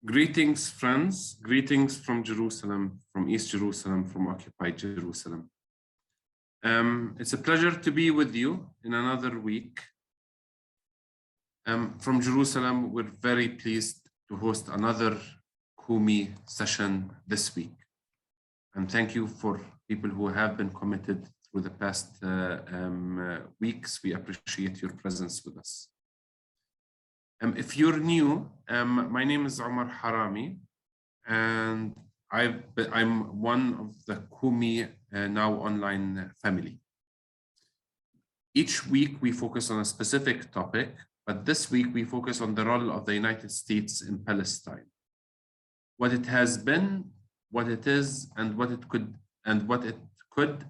Greetings, friends. Greetings from Jerusalem, from East Jerusalem, from occupied Jerusalem. It's a pleasure to be with you in another week. From Jerusalem, we're very pleased to host another Kumi session this week. And thank you for people who have been committed through the past weeks. We appreciate your presence with us. If you're new, my name is Omar Harami, and I'm one of the Kumi now online family. Each week we focus on a specific topic, but this week we focus on the role of the United States in Palestine, what it has been, what it is, and what it could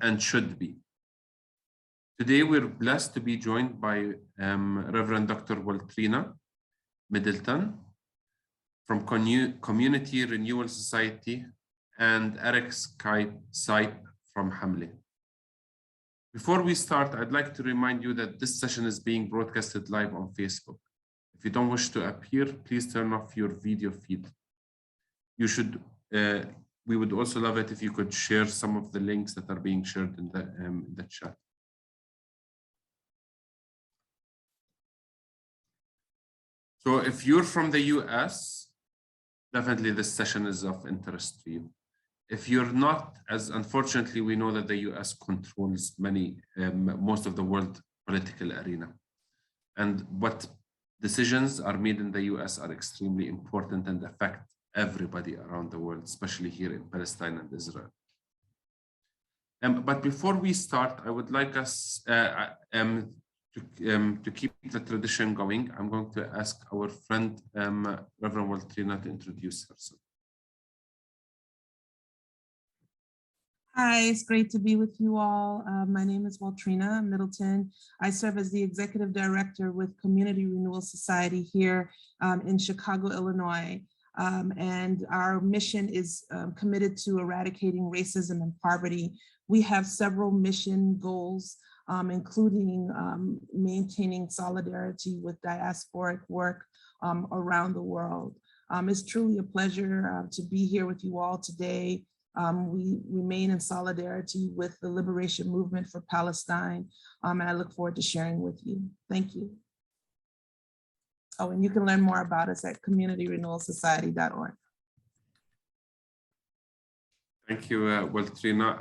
and should be. Today we're blessed to be joined by Reverend Dr. Waltrina Middleton from Community Renewal Society and Eric Sype from Hamle. Before we start, I'd like to remind you that this session is being broadcasted live on Facebook. If you don't wish to appear, please turn off your video feed. We would also love it if you could share some of the links that are being shared in the chat. So if you're from the US, definitely this session is of interest to you. If you're not, as unfortunately we know that the US controls most of the world political arena. And what decisions are made in the US are extremely important and affect everybody around the world, especially here in Palestine and Israel. But before we start, I would like us to keep the tradition going. I'm going to ask our friend, Reverend Waltrina, to introduce herself. Hi, it's great to be with you all. My name is Waltrina Middleton. I serve as the Executive Director with Community Renewal Society here in Chicago, Illinois. And our mission is committed to eradicating racism and poverty. We have several mission goals, including maintaining solidarity with diasporic work around the world. It's truly a pleasure to be here with you all today. We remain in solidarity with the liberation movement for Palestine, and I look forward to sharing with you. Thank you. Oh, and you can learn more about us at communityrenewalsociety.org. Thank you, Waltrina.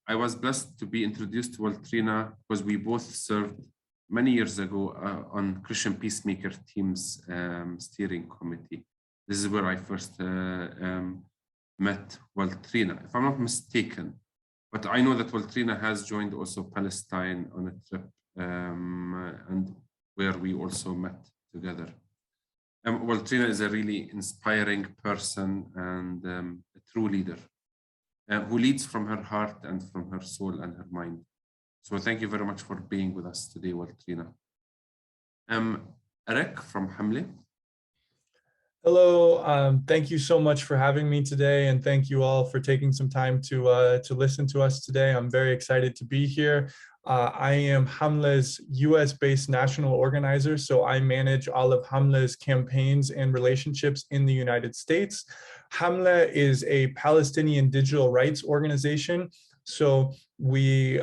I was blessed to be introduced to Waltrina because we both served many years ago on Christian Peacemaker Team's steering committee. This is where I first met Waltrina, if I'm not mistaken. But I know that Waltrina has joined also Palestine on a trip, and where we also met together. Waltrina is a really inspiring person and a true leader who leads from her heart and from her soul and her mind. So thank you very much for being with us today, Waltrina. Eric from Hamle. Hello, thank you so much for having me today, and thank you all for taking some time to listen to us today. I'm very excited to be here. I am Hamle's US-based national organizer, so I manage all of Hamle's campaigns and relationships in the United States. Hamle is a Palestinian digital rights organization, so we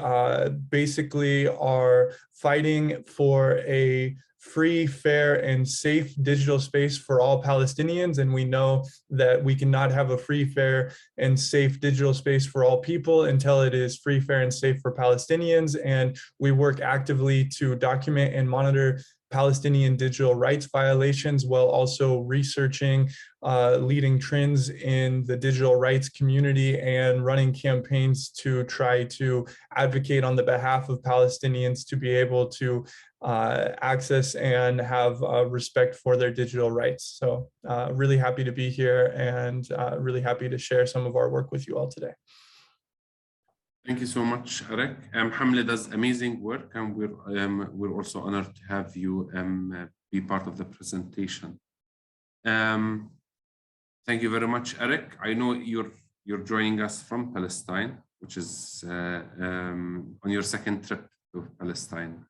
basically are fighting for a free, fair, and safe digital space for all Palestinians. And we know that we cannot have a free, fair, and safe digital space for all people until it is free, fair, and safe for Palestinians. And we work actively to document and monitor Palestinian digital rights violations while also researching leading trends in the digital rights community and running campaigns to try to advocate on the behalf of Palestinians to be able to access and have respect for their digital rights. So really happy to be here and really happy to share some of our work with you all today. Thank you so much, Eric. Hamle does amazing work, and we're also honored to have you be part of the presentation. Thank you very much, Eric. I know you're joining us from Palestine, which is on your second trip to Palestine.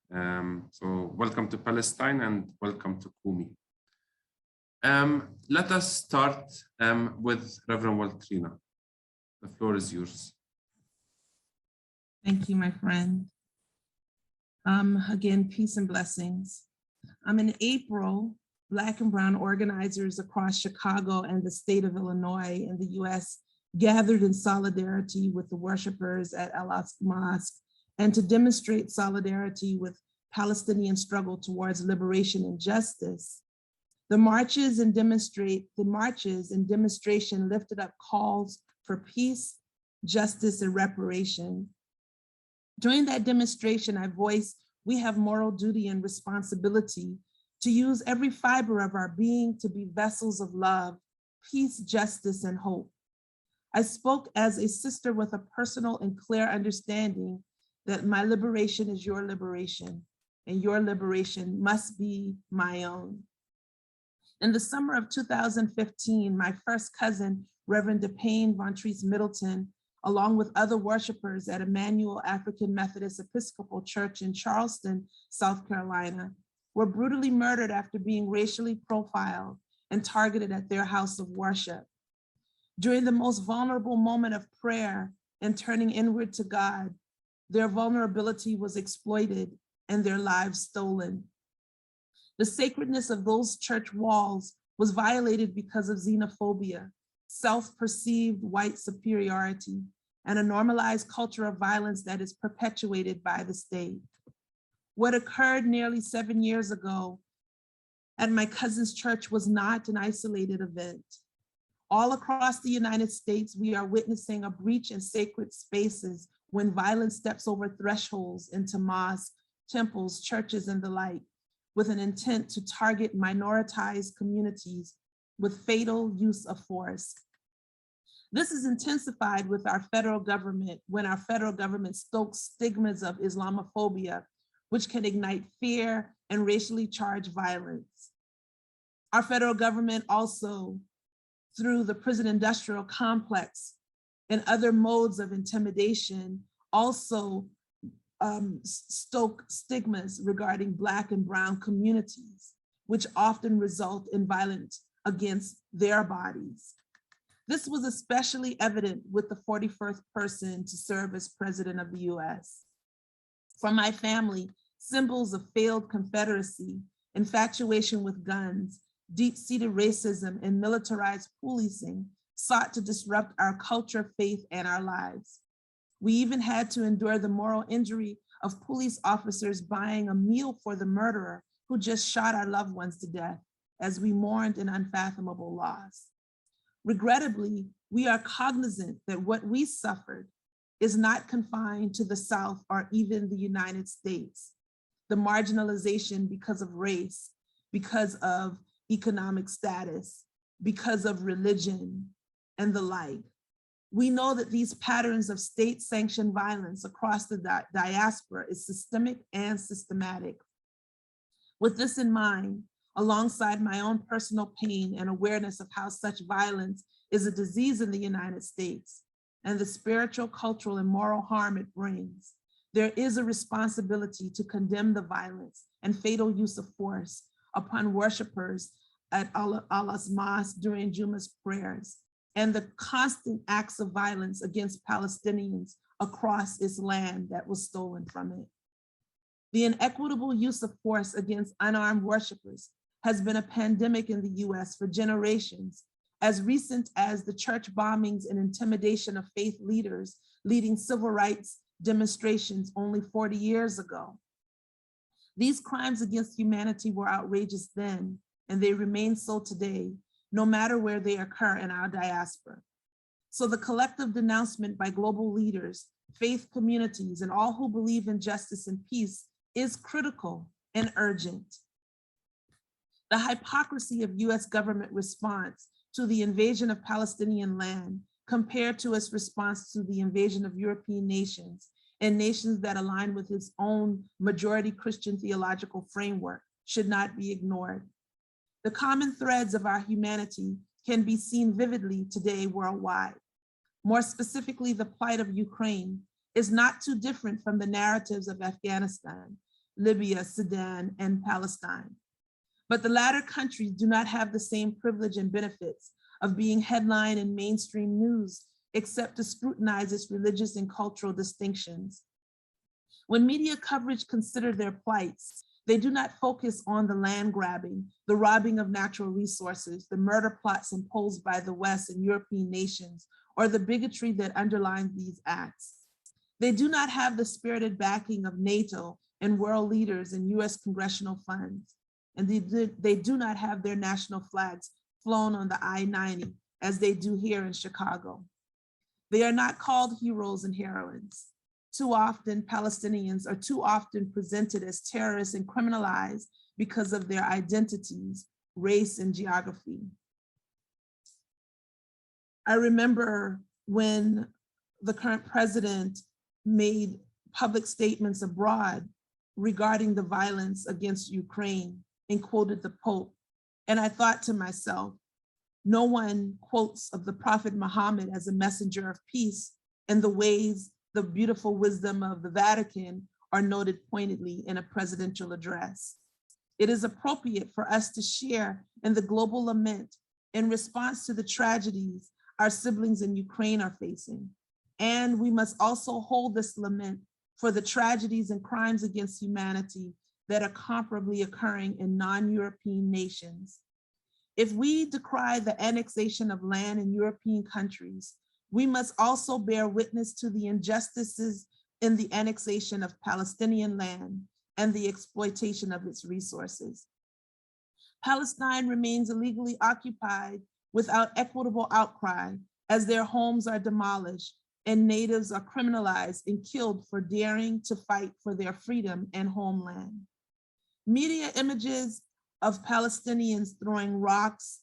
So welcome to Palestine and welcome to Kumi. Let us start with Reverend Waltrina. The floor is yours. Thank you, my friend. Again, peace and blessings. In April, Black and Brown organizers across Chicago and the state of Illinois in the US gathered in solidarity with the worshipers at Al-Aqsa Mosque and to demonstrate solidarity with Palestinian struggle towards liberation and justice. The marches and demonstration lifted up calls for peace, justice, and reparation. During that demonstration, I voiced, we have moral duty and responsibility to use every fiber of our being to be vessels of love, peace, justice, and hope. I spoke as a sister with a personal and clear understanding that my liberation is your liberation, and your liberation must be my own. In the summer of 2015, my first cousin, Reverend Waltrina Middleton, along with other worshipers at Emmanuel African Methodist Episcopal Church in Charleston, South Carolina, were brutally murdered after being racially profiled and targeted at their house of worship. During the most vulnerable moment of prayer and turning inward to God, their vulnerability was exploited and their lives stolen. The sacredness of those church walls was violated because of xenophobia, self-perceived white superiority, and a normalized culture of violence that is perpetuated by the state. What occurred nearly 7 years ago at my cousin's church was not an isolated event. All across the United States, we are witnessing a breach in sacred spaces when violence steps over thresholds into mosques, temples, churches, and the like, with an intent to target minoritized communities with fatal use of force. This is intensified with our federal government when our federal government stokes stigmas of Islamophobia, which can ignite fear and racially charged violence. Our federal government also, through the prison industrial complex and other modes of intimidation, also stoke stigmas regarding Black and Brown communities, which often result in violence against their bodies. This was especially evident with the 41st person to serve as president of the US. For my family, symbols of failed Confederacy, infatuation with guns, deep-seated racism, and militarized policing sought to disrupt our culture, faith, and our lives. We even had to endure the moral injury of police officers buying a meal for the murderer who just shot our loved ones to death as we mourned an unfathomable loss. Regrettably, we are cognizant that what we suffered is not confined to the South or even the United States. The marginalization because of race, because of economic status, because of religion, and the like. We know that these patterns of state-sanctioned violence across the diaspora is systemic and systematic. With this in mind, alongside my own personal pain and awareness of how such violence is a disease in the United States and the spiritual, cultural, and moral harm it brings, there is a responsibility to condemn the violence and fatal use of force upon worshipers at Allah's mosque during Jummah's prayers, and the constant acts of violence against Palestinians across its land that was stolen from it. The inequitable use of force against unarmed worshipers has been a pandemic in the US for generations, as recent as the church bombings and intimidation of faith leaders leading civil rights demonstrations only 40 years ago. These crimes against humanity were outrageous then, and they remain so today, no matter where they occur in our diaspora. So the collective denouncement by global leaders, faith communities, and all who believe in justice and peace is critical and urgent. The hypocrisy of US government response to the invasion of Palestinian land compared to its response to the invasion of European nations and nations that align with its own majority Christian theological framework should not be ignored. The common threads of our humanity can be seen vividly today worldwide. More specifically, the plight of Ukraine is not too different from the narratives of Afghanistan, Libya, Sudan, and Palestine. But the latter countries do not have the same privilege and benefits of being headline in mainstream news, except to scrutinize its religious and cultural distinctions. When media coverage consider their plights, they do not focus on the land grabbing, the robbing of natural resources, the murder plots imposed by the West and European nations, or the bigotry that underlines these acts. They do not have the spirited backing of NATO and world leaders and US congressional funds. And they do not have their national flags flown on the I-90 as they do here in Chicago. They are not called heroes and heroines. Too often, Palestinians are too often presented as terrorists and criminalized because of their identities, race, and geography. I remember when the current president made public statements abroad regarding the violence against Ukraine and quoted the Pope. And I thought to myself, no one quotes of the Prophet Muhammad as a messenger of peace and the ways the beautiful wisdom of the Vatican are noted pointedly in a presidential address. It is appropriate for us to share in the global lament in response to the tragedies our siblings in Ukraine are facing. And we must also hold this lament for the tragedies and crimes against humanity that are comparably occurring in non-European nations. If we decry the annexation of land in European countries, we must also bear witness to the injustices in the annexation of Palestinian land and the exploitation of its resources. Palestine remains illegally occupied without equitable outcry as their homes are demolished and natives are criminalized and killed for daring to fight for their freedom and homeland. Media images of Palestinians throwing rocks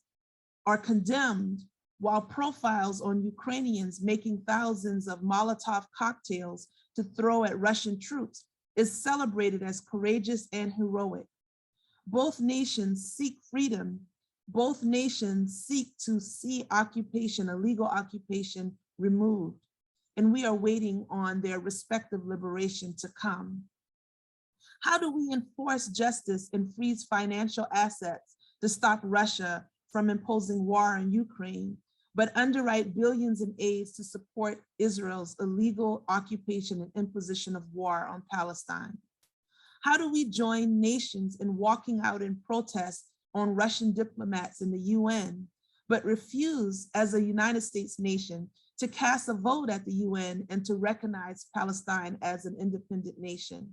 are condemned, while profiles on Ukrainians making thousands of Molotov cocktails to throw at Russian troops is celebrated as courageous and heroic. Both nations seek freedom. Both nations seek to see occupation, illegal occupation, removed. And we are waiting on their respective liberation to come. How do we enforce justice and freeze financial assets to stop Russia from imposing war on Ukraine, but underwrite billions in aid to support Israel's illegal occupation and imposition of war on Palestine? How do we join nations in walking out in protest on Russian diplomats in the UN, but refuse as a United States nation to cast a vote at the UN and to recognize Palestine as an independent nation?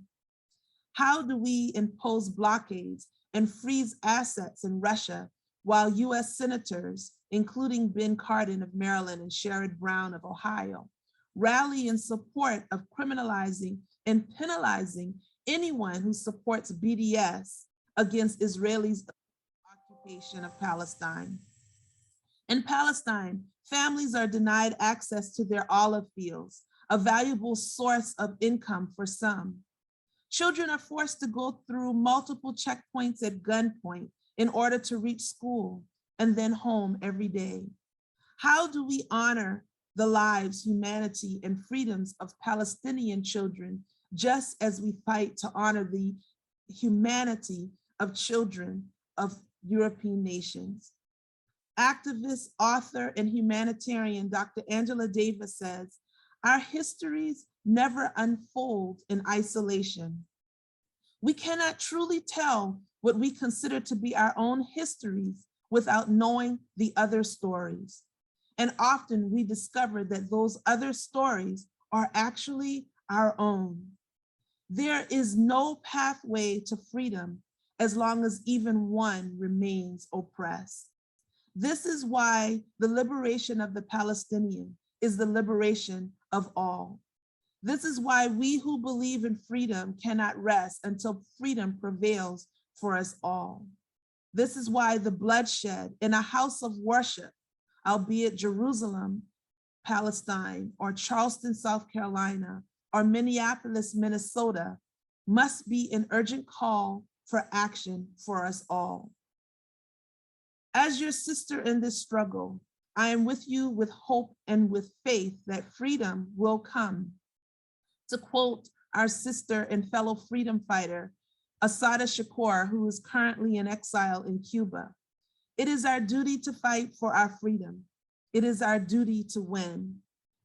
How do we impose blockades and freeze assets in Russia while US senators, including Ben Cardin of Maryland and Sherrod Brown of Ohio, rally in support of criminalizing and penalizing anyone who supports BDS against Israelis' occupation of Palestine? In Palestine, families are denied access to their olive fields, a valuable source of income for some. Children are forced to go through multiple checkpoints at gunpoint in order to reach school and then home every day. How do we honor the lives, humanity, and freedoms of Palestinian children, just as we fight to honor the humanity of children of European nations? Activist, author, and humanitarian Dr. Angela Davis says, our histories never unfold in isolation. We cannot truly tell what we consider to be our own histories without knowing the other stories. And often we discover that those other stories are actually our own. There is no pathway to freedom as long as even one remains oppressed. This is why the liberation of the Palestinian is the liberation of all. This is why we who believe in freedom cannot rest until freedom prevails for us all. This is why the bloodshed in a house of worship, albeit Jerusalem, Palestine, or Charleston, South Carolina, or Minneapolis, Minnesota, must be an urgent call for action for us all. As your sister in this struggle, I am with you with hope and with faith that freedom will come. To quote our sister and fellow freedom fighter, Assata Shakur, who is currently in exile in Cuba. It is our duty to fight for our freedom. It is our duty to win.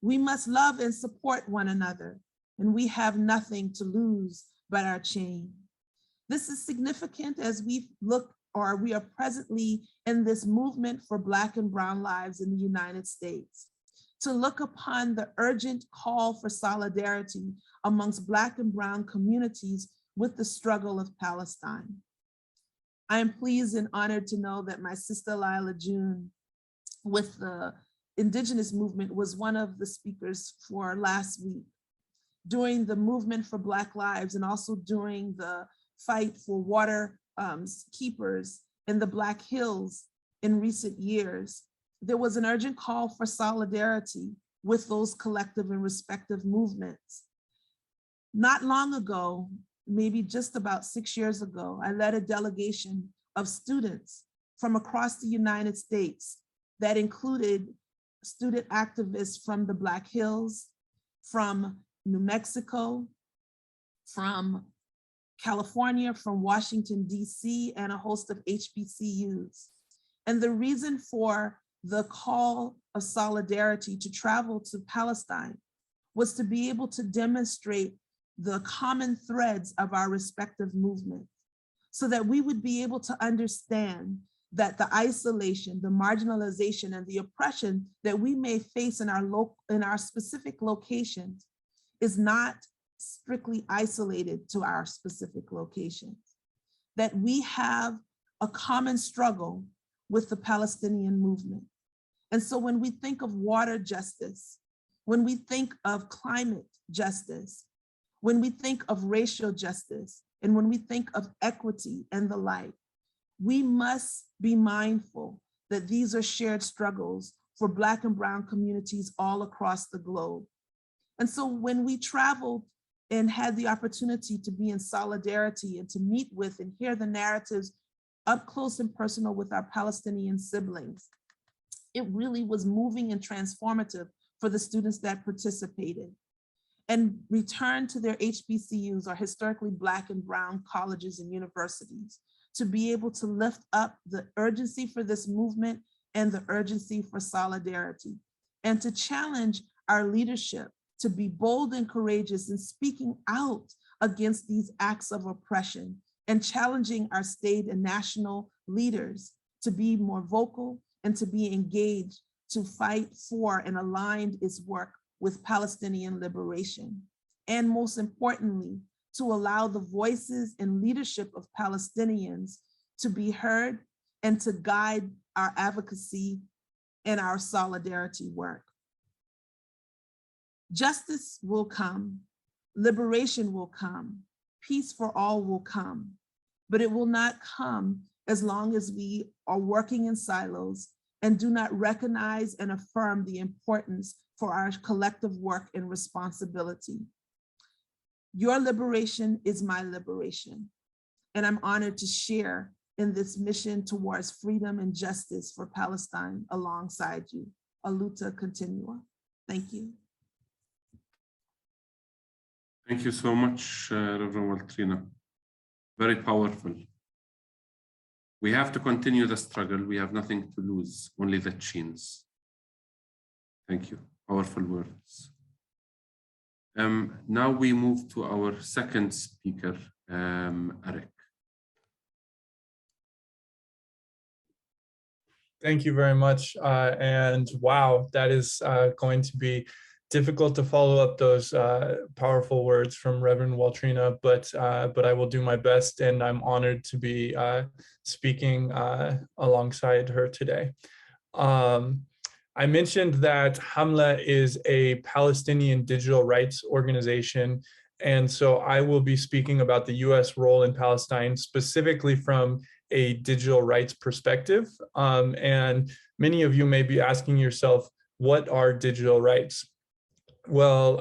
We must love and support one another, and we have nothing to lose but our chain. This is significant as we are presently in this movement for Black and Brown lives in the United States, to look upon the urgent call for solidarity amongst Black and Brown communities with the struggle of Palestine. I am pleased and honored to know that my sister Lila June with the Indigenous movement was one of the speakers for last week during the movement for Black lives and also during the fight for water keepers in the Black Hills in recent years. There was an urgent call for solidarity with those collective and respective movements. Not long ago, maybe just about 6 years ago, I led a delegation of students from across the United States that included student activists from the Black Hills, from New Mexico, from California, from Washington, DC, and a host of HBCUs. And the reason for the call of solidarity to travel to Palestine was to be able to demonstrate the common threads of our respective movements so that we would be able to understand that the isolation, the marginalization, and the oppression that we may face in our specific locations is not strictly isolated to our specific locations, that we have a common struggle with the Palestinian movement. And so when we think of water justice, when we think of climate justice, when we think of racial justice, and when we think of equity and the like, we must be mindful that these are shared struggles for Black and Brown communities all across the globe. And so when we traveled and had the opportunity to be in solidarity and to meet with and hear the narratives up close and personal with our Palestinian siblings, it really was moving and transformative for the students that participated and returned to their HBCUs, or historically Black and Brown colleges and universities, to be able to lift up the urgency for this movement and the urgency for solidarity, and to challenge our leadership to be bold and courageous in speaking out against these acts of oppression, and challenging our state and national leaders to be more vocal and to be engaged to fight for and align its work with Palestinian liberation. And most importantly, to allow the voices and leadership of Palestinians to be heard and to guide our advocacy and our solidarity work. Justice will come, liberation will come, peace for all will come, but it will not come as long as we are working in silos and do not recognize and affirm the importance for our collective work and responsibility. Your liberation is my liberation, and I'm honored to share in this mission towards freedom and justice for Palestine alongside you. A luta continua. Thank you. Thank you so much, Reverend Waltrina. Very powerful. We have to continue the struggle. We have nothing to lose, only the chains. Thank you. Powerful words. Now we move to our second speaker, Eric. Thank you very much. And wow, that is going to be difficult to follow up those powerful words from Reverend Waltrina, but I will do my best, and I'm honored to be speaking alongside her today. I mentioned that Hamla is a Palestinian digital rights organization, and so I will be speaking about the US role in Palestine, specifically from a digital rights perspective. And many of you may be asking yourself, what are digital rights? Well,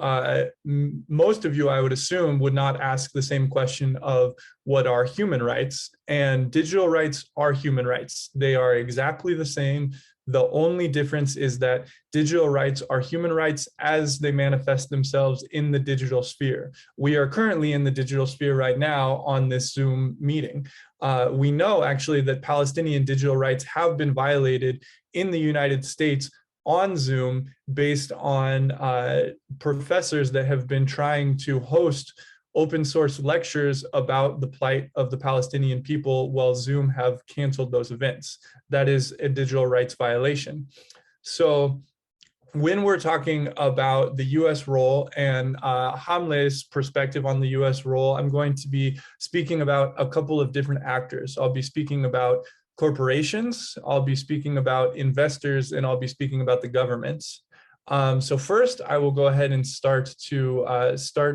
most of you, I would assume, would not ask the same question of what are human rights, and digital rights are human rights. They are exactly the same. The only difference is that digital rights are human rights as they manifest themselves in the digital sphere. We are currently in the digital sphere right now on this Zoom meeting. We know actually that Palestinian digital rights have been violated in the United States on Zoom based on professors that have been trying to host open source lectures about the plight of the Palestinian people while Zoom have canceled those events. That is a digital rights violation. So when we're talking about the US role and Hamle's perspective on the US role, I'm going to be speaking about a couple of different actors. I'll be speaking about corporations, I'll be speaking about investors, and I'll be speaking about the governments. So first, I will go ahead and start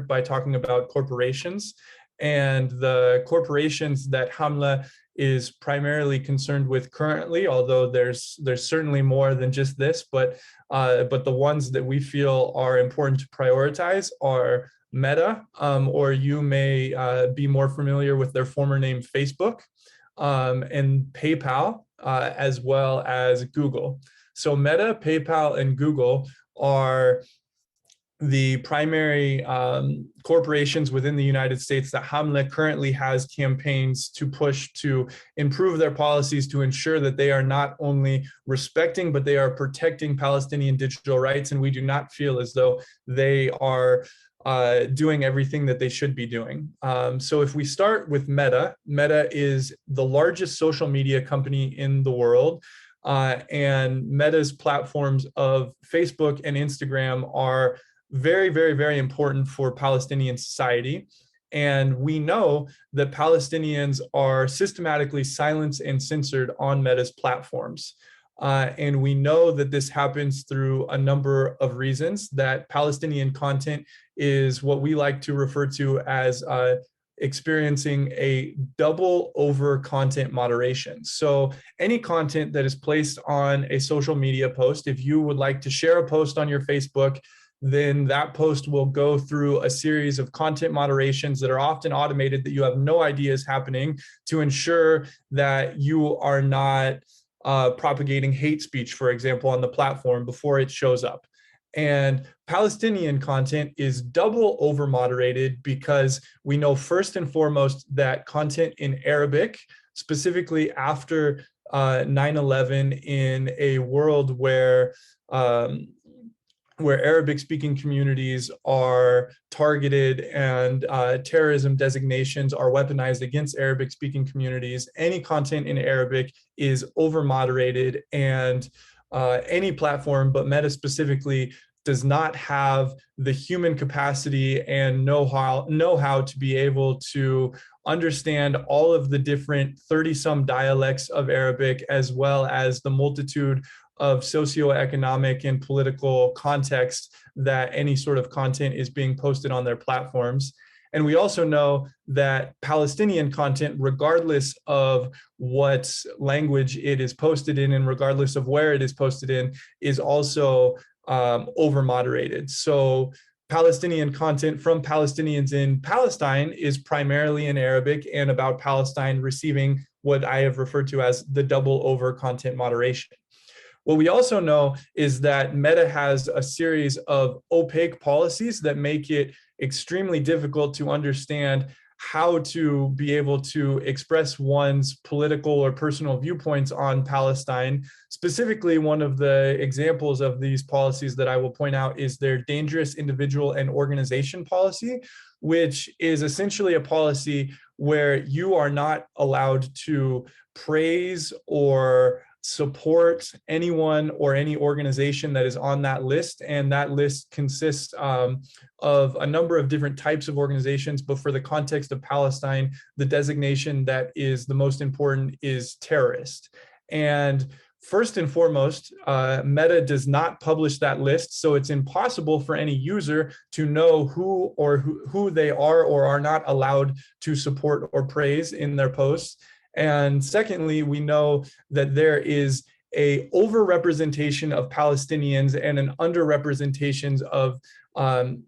by talking about corporations and the corporations that Hamle is primarily concerned with currently, although there's certainly more than just this, but the ones that we feel are important to prioritize are Meta, or you may be more familiar with their former name, Facebook, and PayPal, as well as Google. So Meta, PayPal, and Google are the primary corporations within the United States that Hamle currently has campaigns to push to improve their policies to ensure that they are not only respecting, but they are protecting Palestinian digital rights. And we do not feel as though they are doing everything that they should be doing. So if we start with Meta, Meta is the largest social media company in the world. And Meta's platforms of Facebook and Instagram are very, very, very important for Palestinian society. And we know that Palestinians are systematically silenced and censored on Meta's platforms. And we know that this happens through a number of reasons, that Palestinian content is what we like to refer to as experiencing a double over content moderation. So any content that is placed on a social media post, if you would like to share a post on your Facebook, then that post will go through a series of content moderations that are often automated that you have no idea is happening to ensure that you are not propagating hate speech, for example, on the platform before it shows up. And Palestinian content is double over moderated because we know first and foremost that content in Arabic, specifically after 9/11, in a world where Arabic-speaking communities are targeted and terrorism designations are weaponized against Arabic-speaking communities, any content in Arabic is over-moderated, and any platform, but Meta specifically, does not have the human capacity and know-how to be able to understand all of the different 30-some dialects of Arabic, as well as the multitude of socioeconomic and political context that any sort of content is being posted on their platforms. And we also know that Palestinian content, regardless of what language it is posted in and regardless of where it is posted in, is also over-moderated. So Palestinian content from Palestinians in Palestine is primarily in Arabic and about Palestine receiving what I have referred to as the double over content moderation. What we also know is that Meta has a series of opaque policies that make it extremely difficult to understand how to be able to express one's political or personal viewpoints on Palestine. Specifically, one of the examples of these policies that I will point out is their dangerous individual and organization policy, which is essentially a policy where you are not allowed to praise or support anyone or any organization that is on that list. And that list consists of a number of different types of organizations, but for the context of Palestine, the designation that is the most important is terrorist. And first and foremost, Meta does not publish that list, so it's impossible for any user to know who they are or are not allowed to support or praise in their posts. And secondly, we know that there is a overrepresentation of Palestinians and an underrepresentation of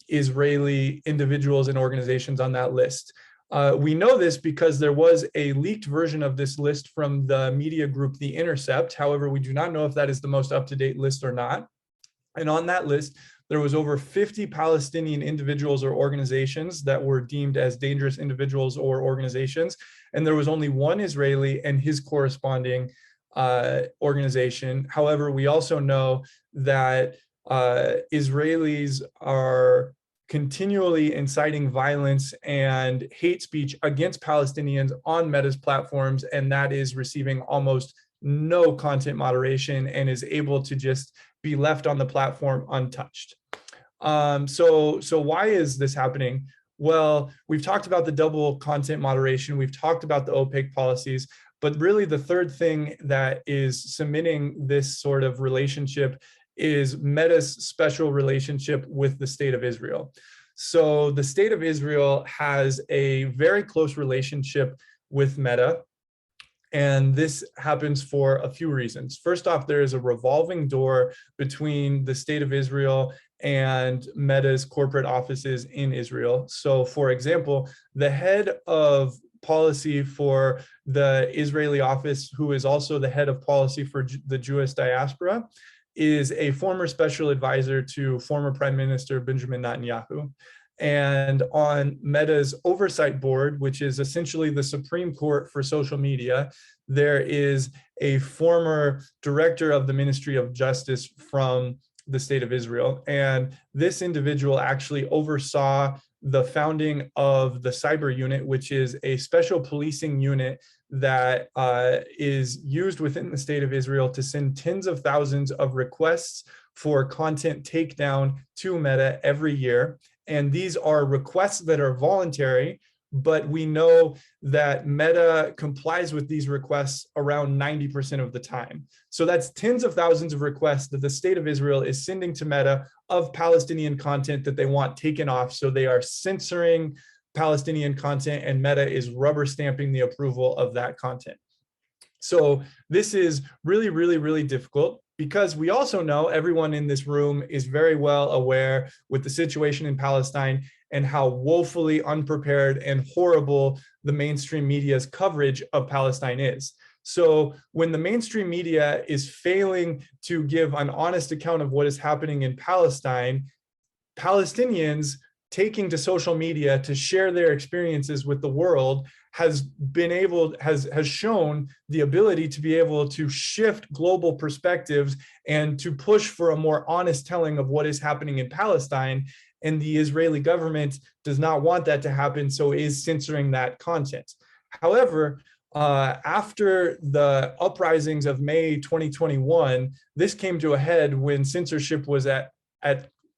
Israeli individuals and organizations on that list. We know this because there was a leaked version of this list from the media group The Intercept. However, we do not know if that is the most up-to-date list or not. And on that list, there was over 50 Palestinian individuals or organizations that were deemed as dangerous individuals or organizations. And there was only one Israeli and his corresponding organization. However, we also know that Israelis are continually inciting violence and hate speech against Palestinians on Meta's platforms, and that is receiving almost no content moderation and is able to just be left on the platform untouched. So why is this happening? Well, we've talked about the double content moderation, we've talked about the opaque policies, but really the third thing that is cementing this sort of relationship is Meta's special relationship with the State of Israel. So the State of Israel has a very close relationship with Meta, and this happens for a few reasons. First off, there is a revolving door between the State of Israel and Meta's corporate offices in Israel. So for example, the head of policy for the Israeli office, who is also the head of policy for the Jewish diaspora, is a former special advisor to former Prime Minister Benjamin Netanyahu. And on Meta's oversight board, which is essentially the Supreme Court for social media, there is a former director of the Ministry of Justice from the State of Israel. And this individual actually oversaw the founding of the Cyber Unit, which is a special policing unit that is used within the State of Israel to send tens of thousands of requests for content takedown to Meta every year. And these are requests that are voluntary, but we know that Meta complies with these requests around 90% of the time. So that's tens of thousands of requests that the State of Israel is sending to Meta of Palestinian content that they want taken off. So they are censoring Palestinian content, and Meta is rubber stamping the approval of that content. So this is really, really, really difficult, because we also know, everyone in this room is very well aware with the situation in Palestine and how woefully unprepared and horrible the mainstream media's coverage of Palestine is. So when the mainstream media is failing to give an honest account of what is happening in Palestine, Palestinians taking to social media to share their experiences with the world has shown the ability to be able to shift global perspectives and to push for a more honest telling of what is happening in Palestine. And the Israeli government does not want that to happen, so is censoring that content. However, after the uprisings of May 2021, this came to a head when censorship was at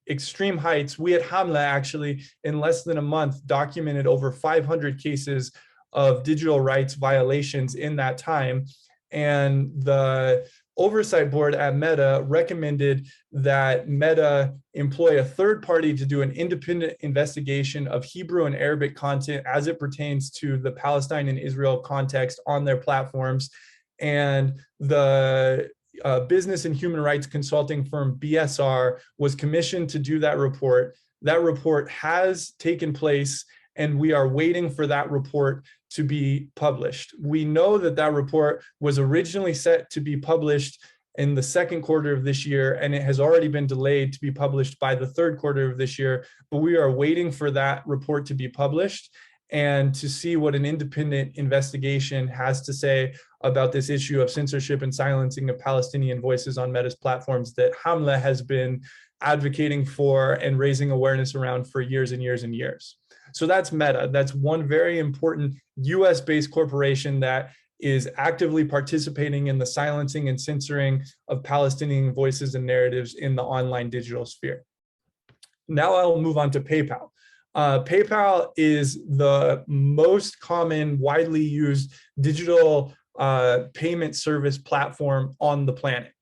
extreme heights. We at Hamla actually, in less than a month, documented over 500 cases of digital rights violations in that time. And the oversight board at Meta recommended that Meta employ a third party to do an independent investigation of Hebrew and Arabic content as it pertains to the Palestine and Israel context on their platforms. And the business and human rights consulting firm BSR was commissioned to do that report. That report has taken place, and we are waiting for that report to be published. We know that that report was originally set to be published in the second quarter of this year, and it has already been delayed to be published by the third quarter of this year, but we are waiting for that report to be published and to see what an independent investigation has to say about this issue of censorship and silencing of Palestinian voices on Meta's platforms that Hamla has been advocating for and raising awareness around for years and years and years. So that's Meta. That's one very important US-based corporation that is actively participating in the silencing and censoring of Palestinian voices and narratives in the online digital sphere. Now I'll move on to PayPal. PayPal is the most common, widely used digital payment service platform on the planet.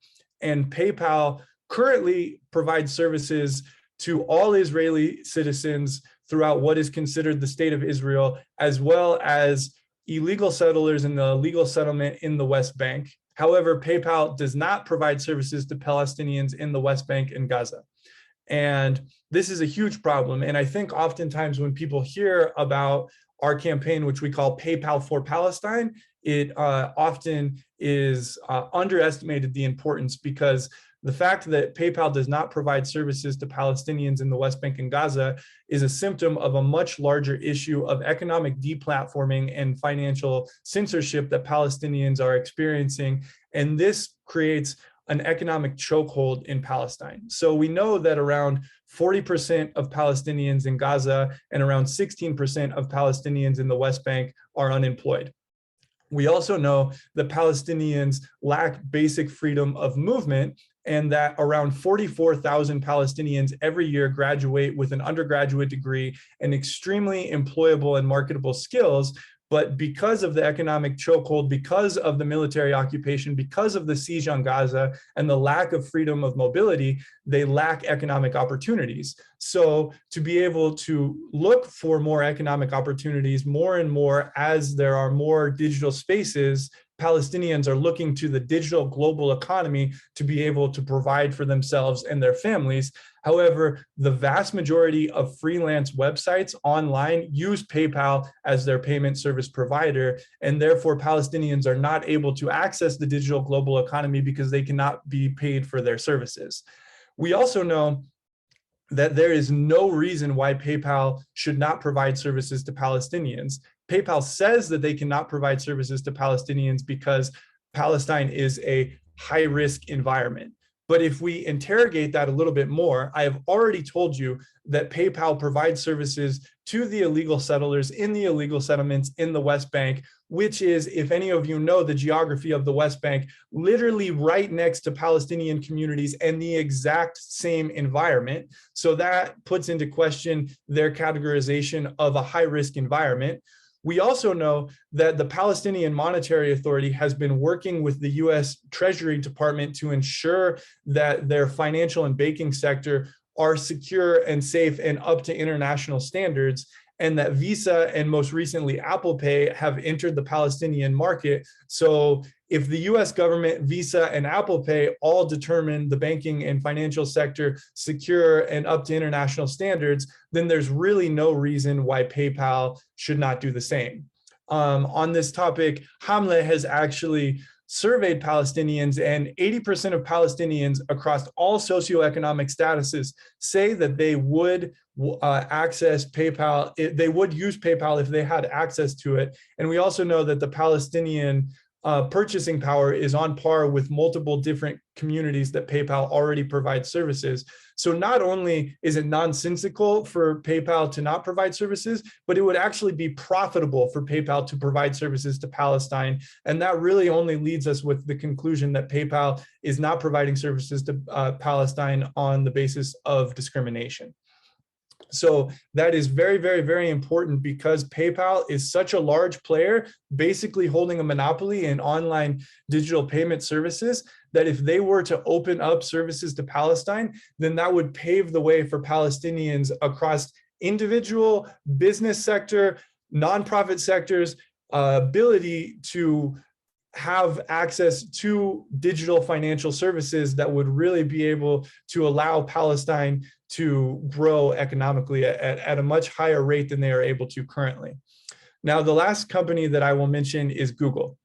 And PayPal currently provides services to all Israeli citizens throughout what is considered the State of Israel, as well as illegal settlers in the legal settlement in the West Bank. However, PayPal does not provide services to Palestinians in the West Bank and Gaza. And this is a huge problem. And I think oftentimes when people hear about our campaign, which we call PayPal for Palestine, it often is underestimated the importance, because the fact that PayPal does not provide services to Palestinians in the West Bank and Gaza is a symptom of a much larger issue of economic deplatforming and financial censorship that Palestinians are experiencing. And this creates an economic chokehold in Palestine. So we know that around 40% of Palestinians in Gaza and around 16% of Palestinians in the West Bank are unemployed. We also know that Palestinians lack basic freedom of movement, and that around 44,000 Palestinians every year graduate with an undergraduate degree and extremely employable and marketable skills. But because of the economic chokehold, because of the military occupation, because of the siege on Gaza and the lack of freedom of mobility, they lack economic opportunities. So to be able to look for more economic opportunities more and more as there are more digital spaces, Palestinians are looking to the digital global economy to be able to provide for themselves and their families. However, the vast majority of freelance websites online use PayPal as their payment service provider, and therefore Palestinians are not able to access the digital global economy because they cannot be paid for their services. We also know that there is no reason why PayPal should not provide services to Palestinians. PayPal says that they cannot provide services to Palestinians because Palestine is a high-risk environment. But if we interrogate that a little bit more, I have already told you that PayPal provides services to the illegal settlers in the illegal settlements in the West Bank, which is, if any of you know the geography of the West Bank, literally right next to Palestinian communities and the exact same environment. So that puts into question their categorization of a high-risk environment. We also know that the Palestinian Monetary Authority has been working with the US Treasury Department to ensure that their financial and banking sector are secure and safe and up to international standards, and that Visa and most recently Apple Pay have entered the Palestinian market. So if the US government, Visa, and Apple Pay all determine the banking and financial sector secure and up to international standards, then there's really no reason why PayPal should not do the same. On this topic, Hamle has actually surveyed Palestinians, and 80% of Palestinians across all socioeconomic statuses say that they would access PayPal, they would use PayPal if they had access to it. And we also know that the Palestinian purchasing power is on par with multiple different communities that PayPal already provides services. So not only is it nonsensical for PayPal to not provide services, but it would actually be profitable for PayPal to provide services to Palestine. And that really only leads us with the conclusion that PayPal is not providing services to Palestine on the basis of discrimination. So that is very, very, very important, because PayPal is such a large player, basically holding a monopoly in online digital payment services, that if they were to open up services to Palestine, then that would pave the way for Palestinians across individual, business sector, nonprofit sectors, ability to have access to digital financial services that would really be able to allow Palestine to grow economically at a much higher rate than they are able to currently. Now, the last company that I will mention is Google.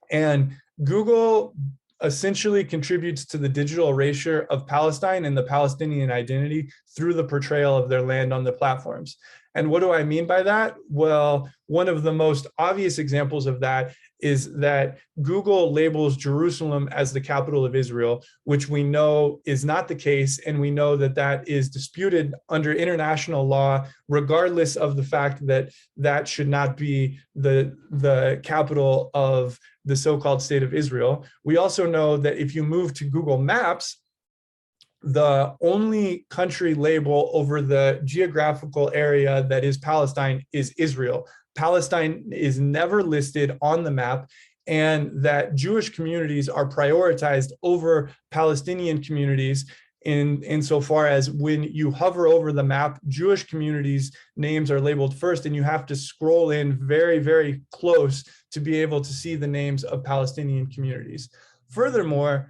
And Google essentially contributes to the digital erasure of Palestine and the Palestinian identity through the portrayal of their land on the platforms. And what do I mean by that? Well, one of the most obvious examples of that is that Google labels Jerusalem as the capital of Israel, which we know is not the case. And we know that that is disputed under international law, regardless of the fact that that should not be the capital of the so-called state of Israel. We also know that if you move to Google Maps, the only country label over the geographical area that is Palestine is Israel. Palestine is never listed on the map, and that Jewish communities are prioritized over Palestinian communities insofar as when you hover over the map, Jewish communities' names are labeled first, and you have to scroll in very, very close to be able to see the names of Palestinian communities. Furthermore,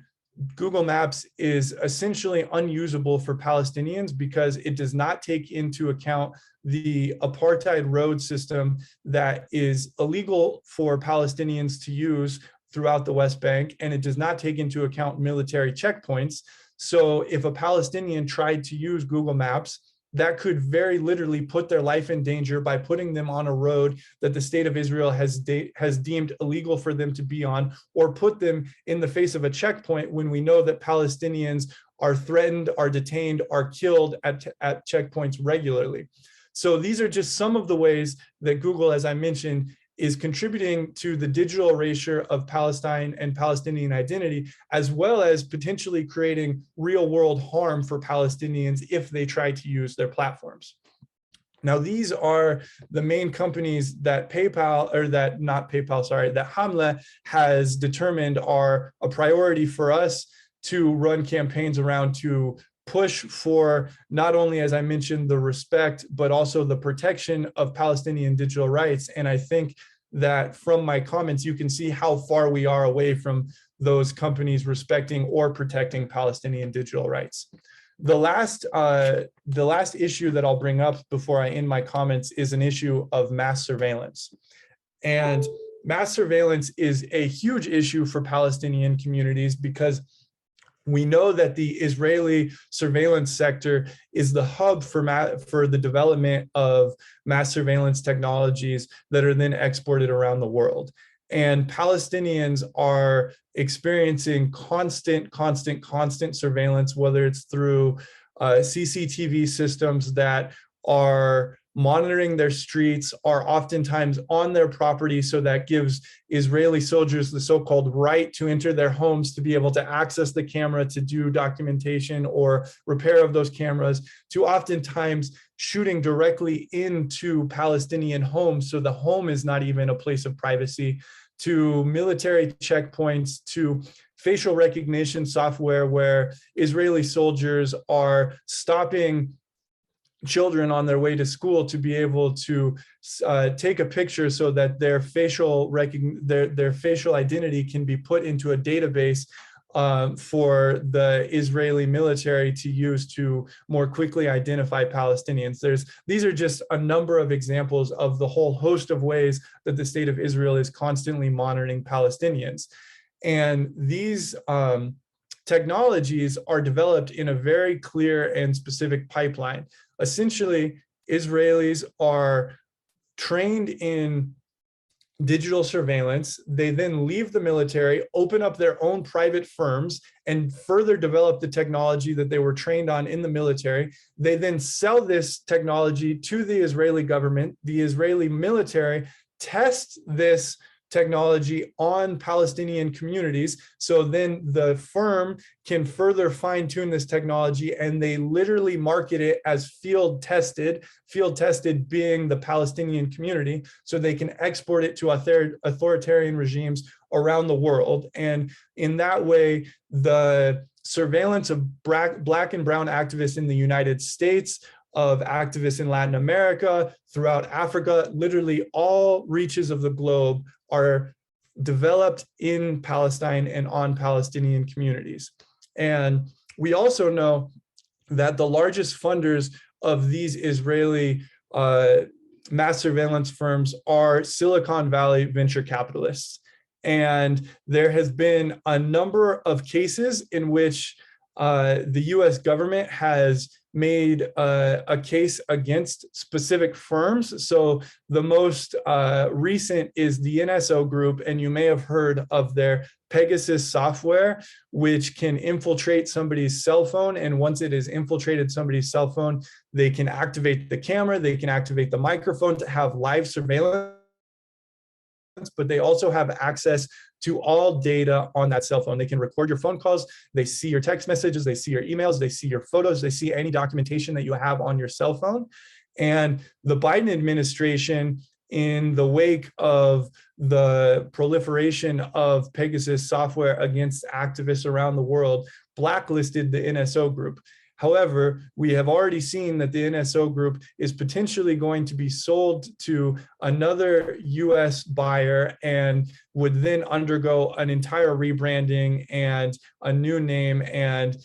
Google Maps is essentially unusable for Palestinians because it does not take into account the apartheid road system that is illegal for Palestinians to use throughout the West Bank, and it does not take into account military checkpoints. So if a Palestinian tried to use Google Maps, that could very literally put their life in danger by putting them on a road that the state of Israel has deemed illegal for them to be on, or put them in the face of a checkpoint when we know that Palestinians are threatened, are detained, are killed at checkpoints regularly. So these are just some of the ways that Google, as I mentioned, is contributing to the digital erasure of Palestine and Palestinian identity, as well as potentially creating real world harm for Palestinians if they try to use their platforms. Now, these are the main companies that that Hamle has determined are a priority for us to run campaigns around, to push for not only, as I mentioned, the respect, but also the protection of Palestinian digital rights. And I think that from my comments, you can see how far we are away from those companies respecting or protecting Palestinian digital rights. The last issue that I'll bring up before I end my comments is an issue of mass surveillance. And mass surveillance is a huge issue for Palestinian communities because we know that the Israeli surveillance sector is the hub for the development of mass surveillance technologies that are then exported around the world. And Palestinians are experiencing constant surveillance, whether it's through CCTV systems that are monitoring their streets, are oftentimes on their property, so that gives Israeli soldiers the so-called right to enter their homes to be able to access the camera to do documentation or repair of those cameras, to oftentimes shooting directly into Palestinian homes, so the home is not even a place of privacy, to military checkpoints, to facial recognition software where Israeli soldiers are stopping children on their way to school to be able to take a picture so that their facial identity can be put into a database for the Israeli military to use to more quickly identify Palestinians. These are just a number of examples of the whole host of ways that the state of Israel is constantly monitoring Palestinians. And these technologies are developed in a very clear and specific pipeline. Essentially, Israelis are trained in digital surveillance. They then leave the military, open up their own private firms, and further develop the technology that they were trained on in the military. They then sell this technology to the Israeli government. The Israeli military tests this technology on Palestinian communities. So then the firm can further fine tune this technology, and they literally market it as field tested being the Palestinian community, so they can export it to authoritarian regimes around the world. And in that way, the surveillance of Black and brown activists in the United States, of activists in Latin America, throughout Africa, literally all reaches of the globe are developed in Palestine and on Palestinian communities. And we also know that the largest funders of these Israeli mass surveillance firms are Silicon Valley venture capitalists. And there has been a number of cases in which the US government has made a case against specific firms. So the most recent is the NSO Group, and you may have heard of their Pegasus software, which can infiltrate somebody's cell phone. And once it has infiltrated somebody's cell phone, they can activate the camera, they can activate the microphone to have live surveillance, but they also have access to all data on that cell phone. They can record your phone calls, they see your text messages, they see your emails, they see your photos, they see any documentation that you have on your cell phone. And the Biden administration, in the wake of the proliferation of Pegasus software against activists around the world, blacklisted the NSO Group. However, we have already seen that the NSO group is potentially going to be sold to another US buyer and would then undergo an entire rebranding and a new name and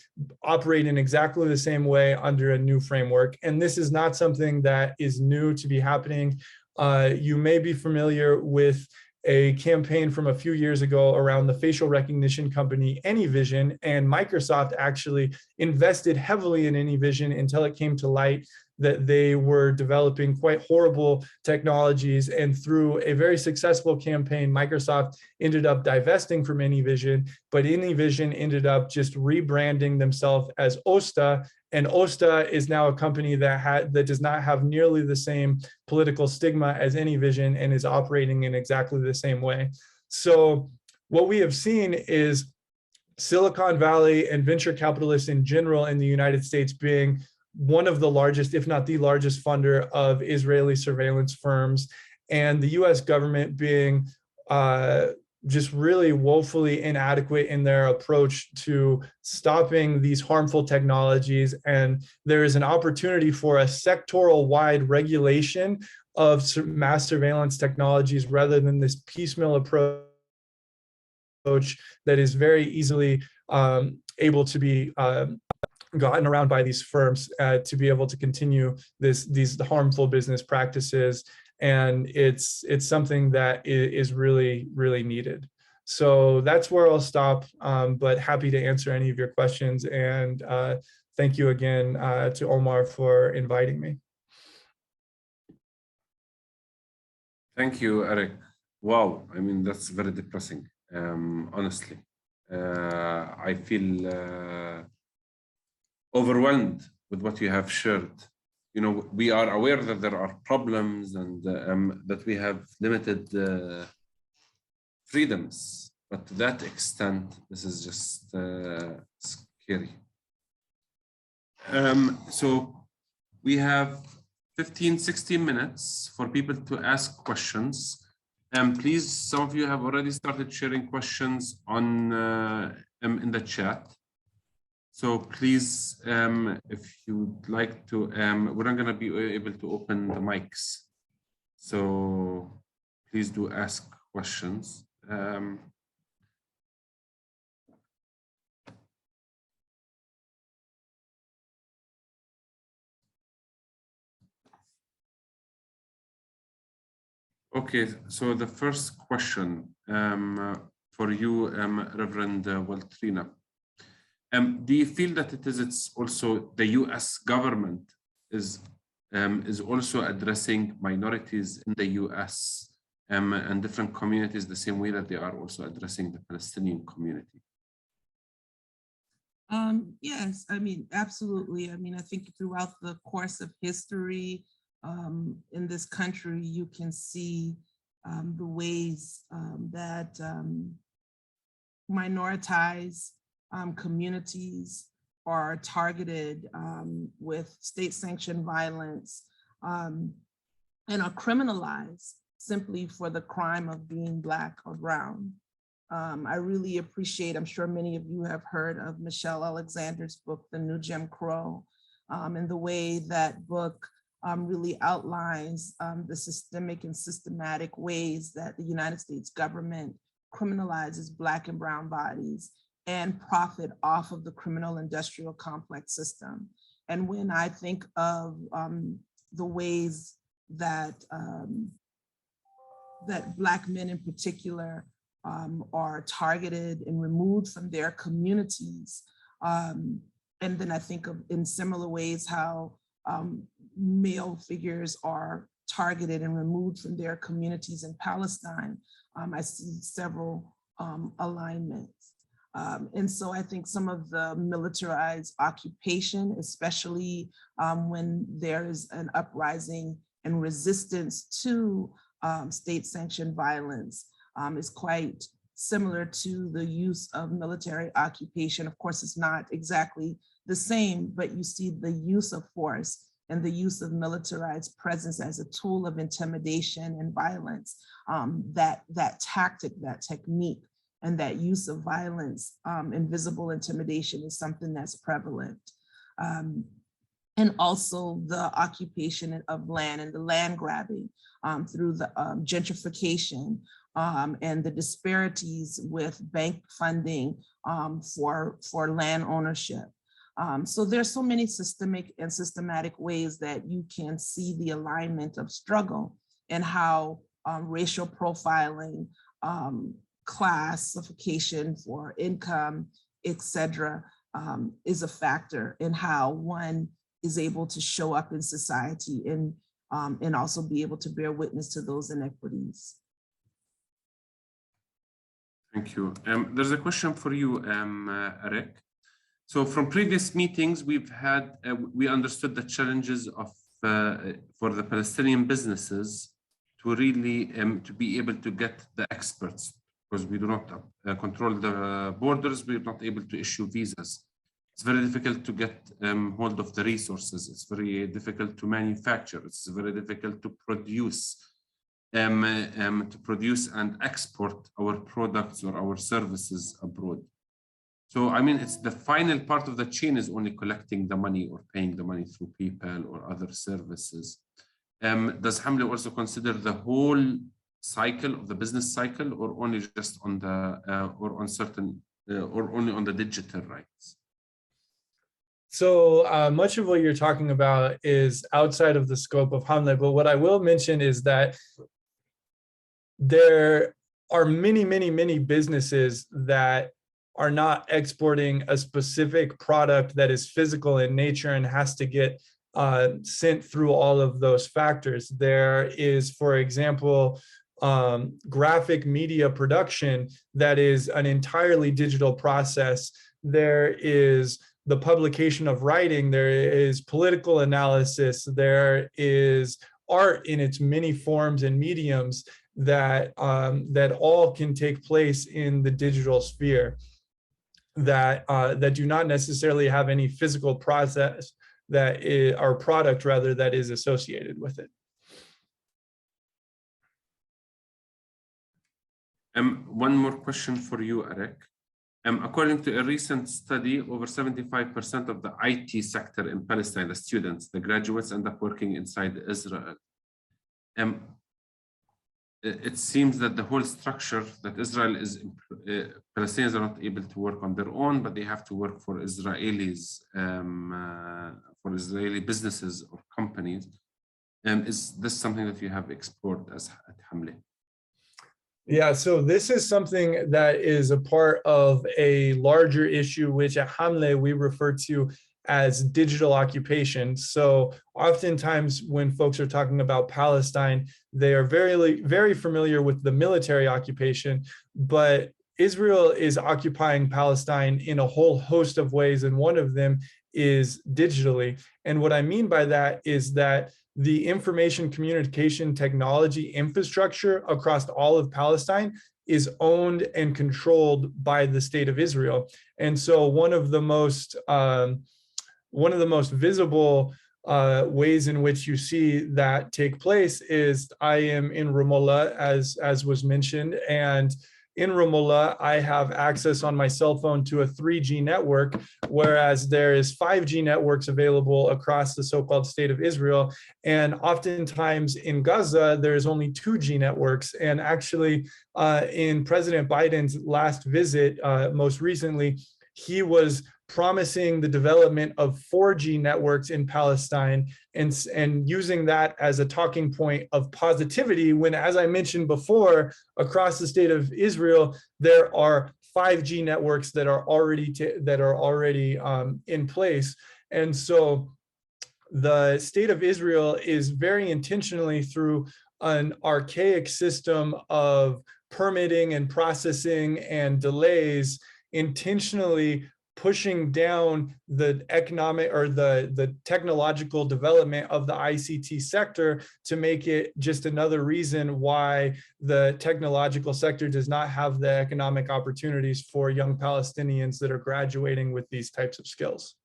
operate in exactly the same way under a new framework. And this is not something that is new to be happening. You may be familiar with a campaign from a few years ago around the facial recognition company AnyVision, and Microsoft actually invested heavily in AnyVision until it came to light that they were developing quite horrible technologies. And through a very successful campaign, Microsoft ended up divesting from AnyVision, but AnyVision ended up just rebranding themselves as Osta. And Osta is now a company that does not have nearly the same political stigma as AnyVision and is operating in exactly the same way. So what we have seen is Silicon Valley and venture capitalists in general in the United States being one of the largest, if not the largest funder of Israeli surveillance firms, and the US government being just really woefully inadequate in their approach to stopping these harmful technologies. And there is an opportunity for a sectoral-wide regulation of mass surveillance technologies rather than this piecemeal approach that is very easily able to be gotten around by these firms to be able to continue these harmful business practices. And it's something that is really, really needed. So that's where I'll stop, but happy to answer any of your questions. And thank you again to Omar for inviting me. Thank you, Eric. Wow, I mean, that's very depressing, honestly. I feel overwhelmed with what you have shared. You know, we are aware that there are problems and that we have limited freedoms, but to that extent, this is just scary. So we have 16 minutes for people to ask questions. Please, some of you have already started sharing questions on in the chat. So please, if you'd like to, we're not going to be able to open the mics. So please do ask questions. Okay, so the first question for you, Reverend Waltrina. Do you feel that it's also the U.S. government is also addressing minorities in the U.S. And different communities the same way that they are also addressing the Palestinian community? Yes, I mean, absolutely. I mean, I think throughout the course of history in this country, you can see the ways that minoritized communities are targeted with state-sanctioned violence and are criminalized simply for the crime of being Black or brown. I really appreciate, I'm sure many of you have heard of Michelle Alexander's book, The New Jim Crow, and the way that book really outlines the systemic and systematic ways that the United States government criminalizes Black and brown bodies and profit off of the criminal industrial complex system. And when I think of the ways that that Black men in particular are targeted and removed from their communities, and then I think of in similar ways how male figures are targeted and removed from their communities in Palestine, I see several alignments. And so I think some of the militarized occupation, especially when there is an uprising and resistance to state-sanctioned violence, is quite similar to the use of military occupation. Of course, it's not exactly the same, but you see the use of force and the use of militarized presence as a tool of intimidation and violence. That tactic, that technique, and that use of violence, invisible intimidation is something that's prevalent. and also the occupation of land and the land grabbing through the gentrification and the disparities with bank funding for land ownership. So there's so many systemic and systematic ways that you can see the alignment of struggle and how racial profiling, classification for income, etc., is a factor in how one is able to show up in society and also be able to bear witness to those inequities. Thank you. There's a question for you, Eric. So from previous meetings we've had, we understood the challenges of for the Palestinian businesses to really to be able to get the experts, because we do not control the borders, we're not able to issue visas. It's very difficult to get hold of the resources. It's very difficult to manufacture. It's very difficult to produce and export our products or our services abroad. So, I mean, it's the final part of the chain is only collecting the money or paying the money through PayPal or other services. Does Hamle also consider the whole cycle of the business cycle, or only just on the or on certain or only on the digital rights? So much of what you're talking about is outside of the scope of Hamle, but what I will mention is that there are many businesses that are not exporting a specific product that is physical in nature and has to get sent through all of those factors. There is, for example, graphic media production that is an entirely digital process. There is the publication of writing, there is political analysis, there is art in its many forms and mediums that that all can take place in the digital sphere, that that do not necessarily have any physical process that is, or product rather, that is associated with it. One more question for you, Eric. According to a recent study, over 75% of the IT sector in Palestine, the students, the graduates, end up working inside Israel. It seems that the whole structure that Israel is, Palestinians are not able to work on their own, but they have to work for Israelis, for Israeli businesses or companies. Is this something that you have explored as at Hamle? Yeah, so this is something that is a part of a larger issue, which at Hamle we refer to as digital occupation. So oftentimes when folks are talking about Palestine, they are very familiar with the military occupation, but Israel is occupying Palestine in a whole host of ways, and one of them is digitally. And what I mean by that is that the information communication technology infrastructure across all of Palestine is owned and controlled by the state of Israel. And so one of the most visible ways in which you see that take place is I am in Renewal, as was mentioned, and in Renewal, I have access on my cell phone to a 3G network, whereas there is 5G networks available across the so-called state of Israel. And oftentimes in Gaza, there's only 2G networks. And actually, in President Biden's last visit, most recently, he was promising the development of 4G networks in Palestine and using that as a talking point of positivity when, as I mentioned before, across the state of Israel, there are 5G networks that are already in place. And so the state of Israel is very intentionally, through an archaic system of permitting and processing and delays, intentionally pushing down the economic or the technological development of the ICT sector to make it just another reason why the technological sector does not have the economic opportunities for young Palestinians that are graduating with these types of skills.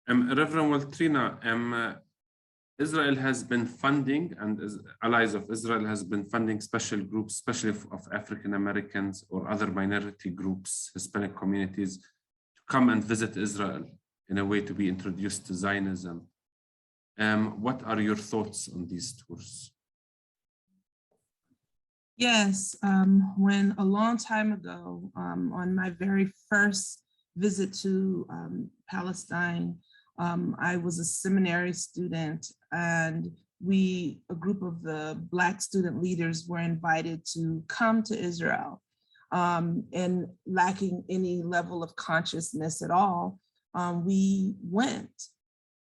Reverend Waltrina, Israel has been funding, and allies of Israel has been funding special groups, especially of African Americans or other minority groups, Hispanic communities, come and visit Israel in a way to be introduced to Zionism. What are your thoughts on these tours? Yes, when a long time ago, on my very first visit to Palestine, I was a seminary student, and a group of the Black student leaders were invited to come to Israel, and lacking any level of consciousness at all, we went.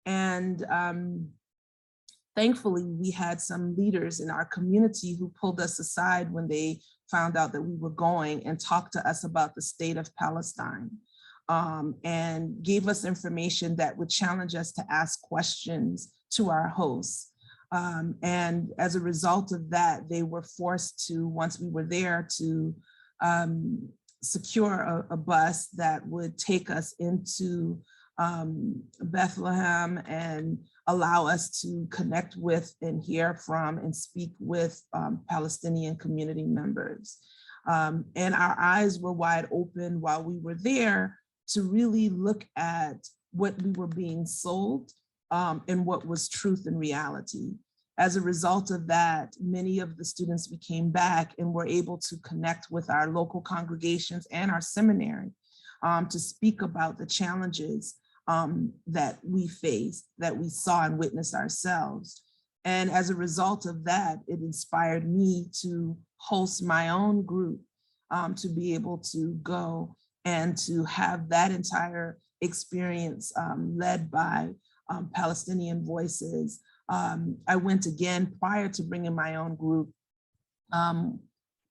And thankfully, we had some leaders in our community who pulled us aside when they found out that we were going and talked to us about the state of Palestine, and gave us information that would challenge us to ask questions to our hosts. And as a result of that, they were forced to, once we were there, to secure a bus that would take us into Bethlehem and allow us to connect with and hear from and speak with Palestinian community members. And our eyes were wide open while we were there to really look at what we were being sold and what was truth and reality. As a result of that, many of the students came back and were able to connect with our local congregations and our seminary to speak about the challenges that we faced, that we saw and witnessed ourselves. And as a result of that, it inspired me to host my own group, to be able to go and to have that entire experience led by Palestinian voices. I went again prior to bringing my own group,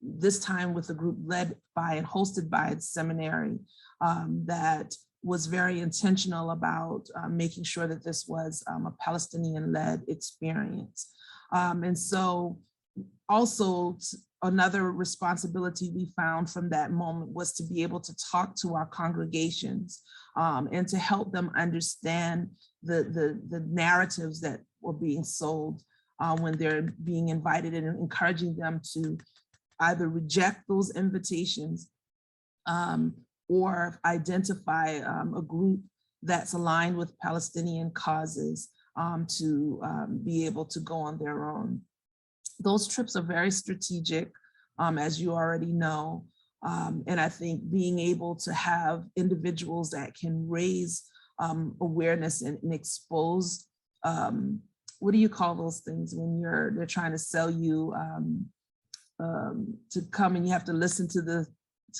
this time with a group led by and hosted by the seminary that was very intentional about making sure that this was a Palestinian-led experience. And so also another responsibility we found from that moment was to be able to talk to our congregations and to help them understand the narratives that were being sold when they're being invited, and encouraging them to either reject those invitations or identify a group that's aligned with Palestinian causes to be able to go on their own. Those trips are very strategic, as you already know. And I think being able to have individuals that can raise awareness and expose, what do you call those things when they're trying to sell you to come and you have to listen to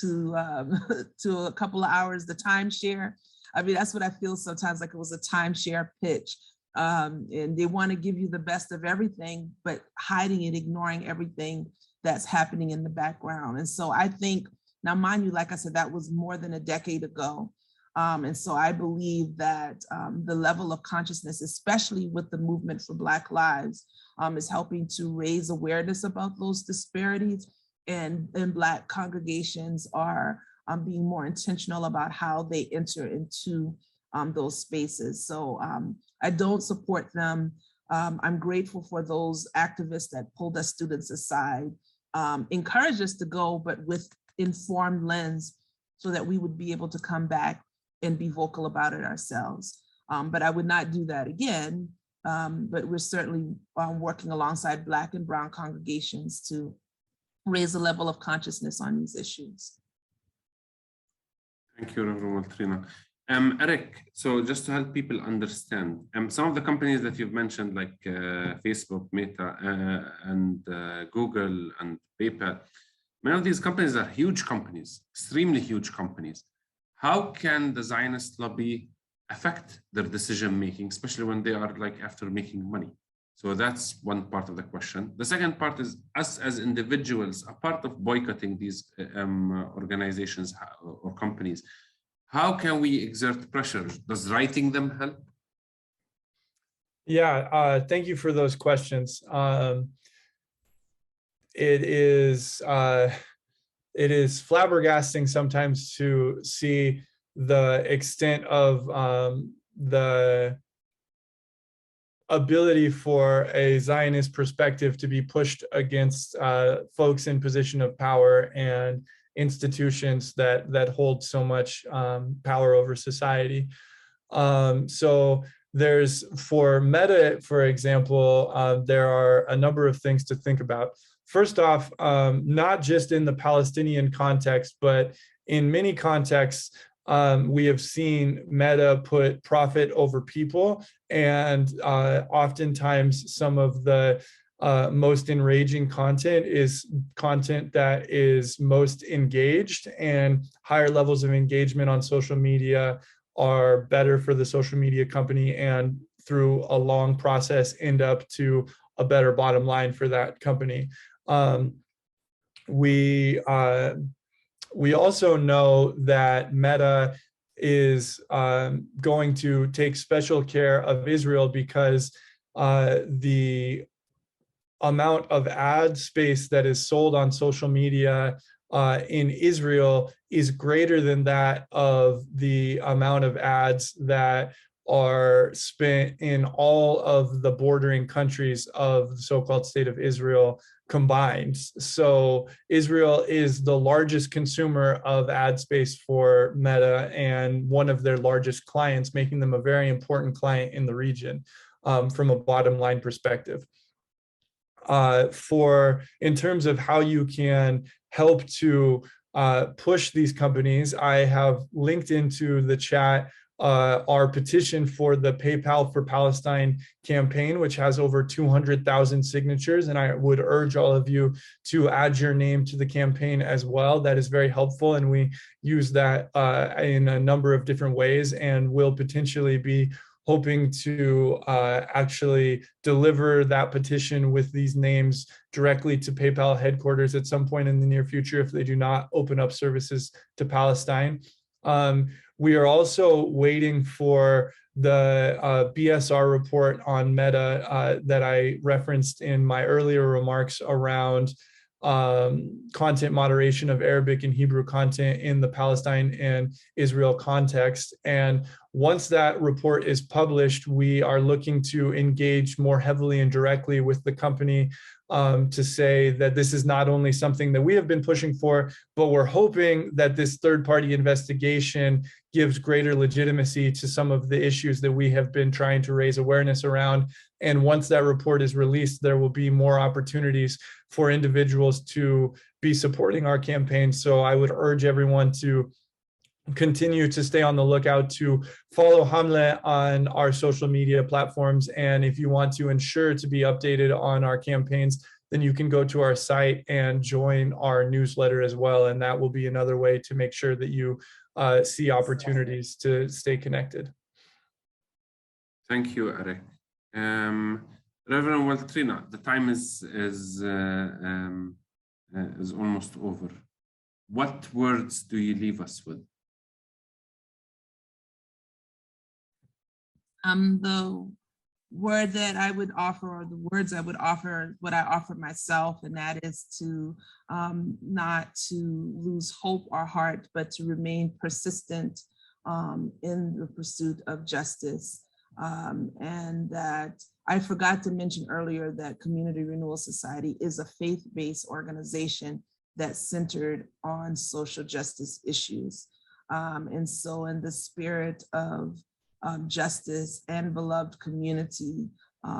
to a couple of hours, the timeshare. I mean, that's what I feel sometimes, like it was a timeshare pitch. And they want to give you the best of everything, but hiding and ignoring everything that's happening in the background. And so I think, now mind you, like I said, that was more than a decade ago. And so I believe that the level of consciousness, especially with the movement for Black Lives, is helping to raise awareness about those disparities. And Black congregations are being more intentional about how they enter into those spaces. So I don't support them. I'm grateful for those activists that pulled us students aside, encouraged us to go, but with informed lens so that we would be able to come back and be vocal about it ourselves. But I would not do that again. But we're certainly working alongside Black and Brown congregations to raise the level of consciousness on these issues. Thank you, Reverend Waltrina. Eric, so just to help people understand, some of the companies that you've mentioned, like Facebook, Meta, and Google and PayPal, many of these companies are huge companies, extremely huge companies. How can the Zionist lobby affect their decision-making, especially when they are like after making money? So that's one part of the question. The second part is us as individuals, a part of boycotting these organizations or companies. How can we exert pressure? Does writing them help? Yeah, thank you for those questions. It is flabbergasting sometimes to see the extent of the ability for a Zionist perspective to be pushed against folks in position of power, and institutions that hold so much power over society. So there's, for Meta, for example, there are a number of things to think about. First off, not just in the Palestinian context, but in many contexts, we have seen Meta put profit over people, and oftentimes some of the most enraging content is content that is most engaged, and higher levels of engagement on social media are better for the social media company, and through a long process end up to a better bottom line for that company. We also know that Meta is going to take special care of Israel because the amount of ad space that is sold on social media in Israel is greater than that of the amount of ads that are spent in all of the bordering countries of the so-called state of Israel combined. So Israel is the largest consumer of ad space for Meta and one of their largest clients, making them a very important client in the region from a bottom line perspective. In terms of how you can help to push these companies, I have linked into the chat our petition for the PayPal for Palestine campaign, which has over 200,000 signatures. And I would urge all of you to add your name to the campaign as well. That is very helpful. And we use that in a number of different ways, and will potentially be hoping to actually deliver that petition with these names directly to PayPal headquarters at some point in the near future if they do not open up services to Palestine. We are also waiting for the BSR report on Meta that I referenced in my earlier remarks around content moderation of Arabic and Hebrew content in the Palestine and Israel context. And once that report is published, we are looking to engage more heavily and directly with the company to say that this is not only something that we have been pushing for, but we're hoping that this third-party investigation gives greater legitimacy to some of the issues that we have been trying to raise awareness around. And once that report is released, there will be more opportunities for individuals to be supporting our campaign. So I would urge everyone to continue to stay on the lookout, to follow Hamle on our social media platforms. And if you want to ensure to be updated on our campaigns, then you can go to our site and join our newsletter as well. And that will be another way to make sure that you see opportunities to stay connected. Thank you, Eric. Reverend Waltrina, the time is almost over. What words do you leave us with? The word that I would offer, or the words I would offer, what I offer myself, and that is to not to lose hope or heart, but to remain persistent in the pursuit of justice. And that I forgot to mention earlier that Community Renewal Society is a faith-based organization that's centered on social justice issues. And so in the spirit of justice and beloved community,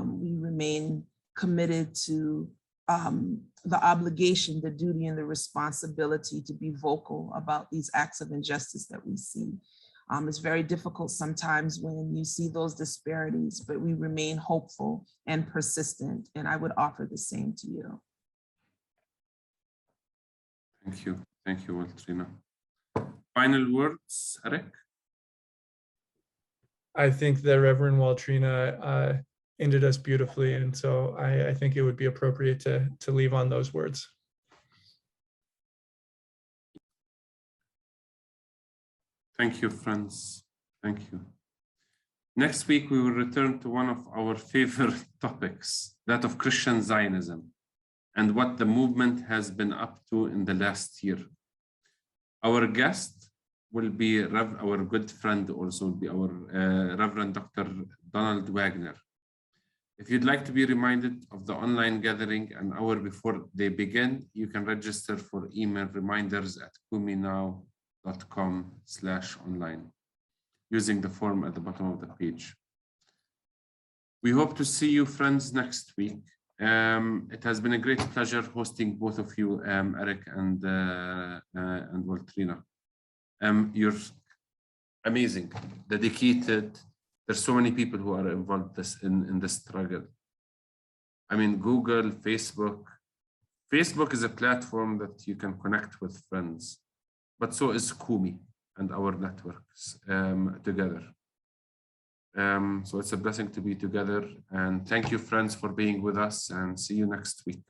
we remain committed to the obligation, the duty, and the responsibility to be vocal about these acts of injustice that we see. It's very difficult sometimes when you see those disparities, but we remain hopeful and persistent, and I would offer the same to you. Thank you. Thank you, Waltrina. Final words, Eric? I think that Reverend Waltrina ended us beautifully, and so I think it would be appropriate to leave on those words. Thank you, friends. Thank you. Next week, we will return to one of our favorite topics, that of Christian Zionism, and what the movement has been up to in the last year. Our guest will be our good friend, also be our Reverend Dr. Donald Wagner. If you'd like to be reminded of the online gathering an hour before they begin, you can register for email reminders at kuminow.com/online using the form at the bottom of the page. We hope to see you, friends, next week. It has been a great pleasure hosting both of you, Eric and Waltrina. You're amazing, dedicated. There's so many people who are involved in this struggle. I mean, Google, Facebook. Facebook is a platform that you can connect with friends, but so is Kumi and our networks together. So it's a blessing to be together. And thank you, friends, for being with us, and see you next week.